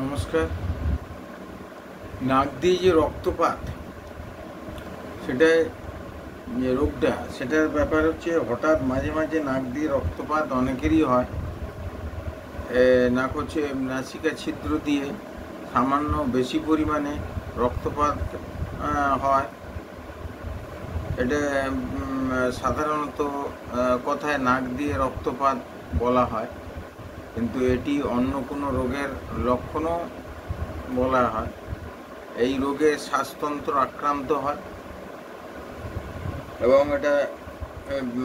নমস্কার। নাক দিয়ে যে রক্তপাত, সেটা যে রোগটা, সেটার ব্যাপার হচ্ছে হঠাৎ মাঝে মাঝে নাক দিয়ে রক্তপাত অনেকেরই হয়। নাক হচ্ছে নাসিকা ছিদ্র দিয়ে সামান্য বেশি পরিমাণে রক্তপাত হয়। এটা সাধারণত কথায় নাক দিয়ে রক্তপাত বলা হয়, কিন্তু এটি অন্য কোনো রোগের লক্ষণও বলা হয়। এই রোগে শ্বাসতন্ত্র আক্রান্ত হয় এবং এটা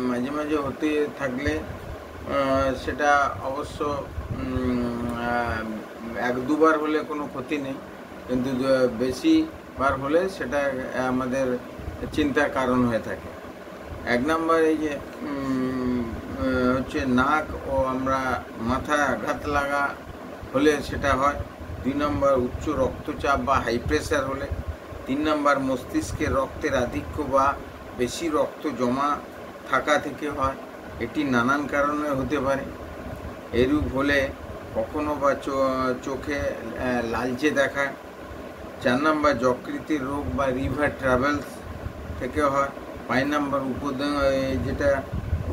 মাঝে মাঝে হতে থাকলে সেটা অবশ্য এক দুবার হলে কোনো ক্ষতি নেই, কিন্তু বেশিবার হলে সেটা আমাদের চিন্তার কারণ হয়ে থাকে। এক নম্বর এই যে হচ্ছে নাক ও আমরা মাথায় আঘাত লাগা হলে সেটা হয়। 2 নম্বর উচ্চ রক্তচাপ বা হাই প্রেশার হলে। 3 নম্বর মস্তিষ্কে রক্তের আধিক্য বা বেশি রক্ত জমা থাকা থেকে হয়। এটি নানান কারণে হতে পারে। এরূপ হলে কখনো বা চোখে লালচে দেখা। 4 নম্বর যকৃতের রোগ বা লিভার ট্রাভেলস থেকে হয়। 5 নম্বর যেটা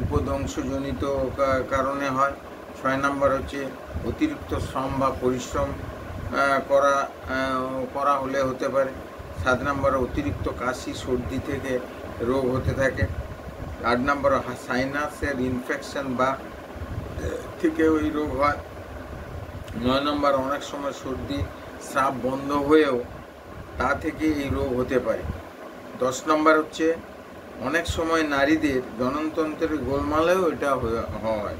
উপদংশজনিত কারণে হয়। 6 নম্বর হচ্ছে অতিরিক্ত শ্রম বা পরিশ্রম করা হলে হতে পারে। 7 নম্বর অতিরিক্ত কাশি সর্দি থেকে রোগ হতে থাকে। 8 নম্বর সাইনাসের ইনফেকশন বা থেকে ওই রোগ হয়। 9 নম্বর অনেক সময় সর্দি স্রাব বন্ধ হয়েও তা থেকে এই রোগ হতে পারে। 10 নম্বর হচ্ছে অনেক সময় নারীদের জননতন্ত্রের গোলমালেও এটা হয়।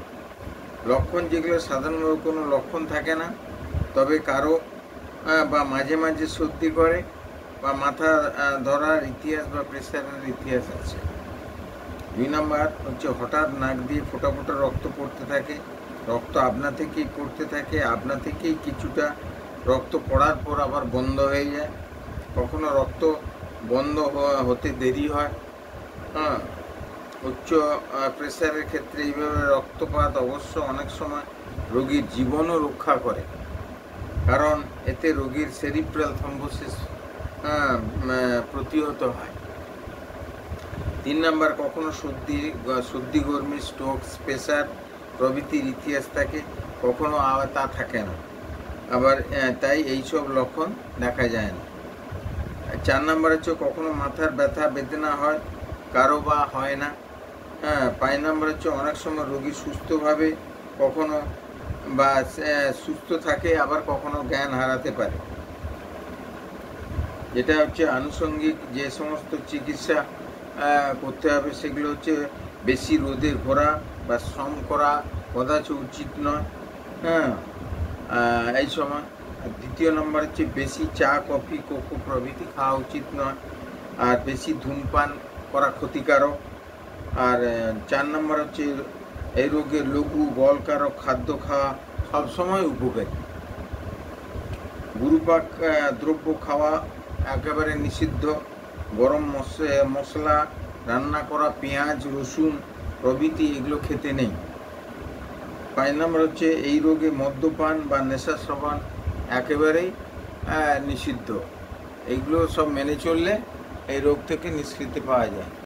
লক্ষণ যেগুলো সাধারণভাবে কোনো লক্ষণ থাকে না, তবে কারো বা মাঝে মাঝে সর্দি করে বা মাথা ধরার ইতিহাস বা প্রেসারের ইতিহাস আছে। 2 নম্বর হচ্ছে হঠাৎ নাক দিয়ে ফোঁটা ফোঁটা রক্ত পড়তে থাকে। রক্ত আপনা থেকেই পড়তে থাকে, আপনা থেকেই কিছুটা রক্ত পড়ার পর আবার বন্ধ হয়ে যায়। কখনো রক্ত বন্ধ হতে দেরি হয়। উচ্চ প্রেসারের ক্ষেত্রে এইভাবে রক্তপাত অবশ্য অনেক সময় রোগীর জীবনও রক্ষা করে, কারণ এতে রোগীর সেরিব্রাল থ্রম্বোসিস প্রতিহত হয়। 3 নম্বর কখনো সর্দি গরমি, স্ট্রোক, প্রেসার প্রভৃতির ইতিহাস থাকে, কখনো তা থাকে না, আবার তাই এইসব লক্ষণ দেখা যায় না। 4 নম্বর হচ্ছে কখনো মাথার ব্যথা বেদনা হয়, কারো বা হয় না। 5 নম্বর হচ্ছে অনেক সময় রোগী সুস্থভাবে কখনো বা সুস্থ থাকে, আবার কখনো জ্ঞান হারাতে পারে। যেটা হচ্ছে আনুষঙ্গিক যে সমস্ত চিকিৎসা করতে হবে, সেগুলো হচ্ছে বেশি রোদে ঘোরা বা শ্রম করা কদাচ উচিত নয় এই সময়। আর 2 নম্বর হচ্ছে বেশি চা, কফি, কোকো প্রভৃতি খাওয়া উচিত নয়, আর বেশি ধূমপান করা ক্ষতিকারক। আর 4 নম্বর হচ্ছে এই রোগে লঘু বলকারক খাদ্য খাওয়া সবসময় উপকারী। গুরুপাক দ্রব্য খাওয়া একেবারে নিষিদ্ধ। গরম মশলা রান্না করা পেঁয়াজ, রসুন প্রভৃতি এগুলো খেতে নেই। 5 নম্বর হচ্ছে এই রোগে মদ্যপান বা নেশা সেবন একেবারেই নিষিদ্ধ। এইগুলো সব মেনে চললে এই রোগ থেকে নিষ্কৃতি পাওয়া যায়।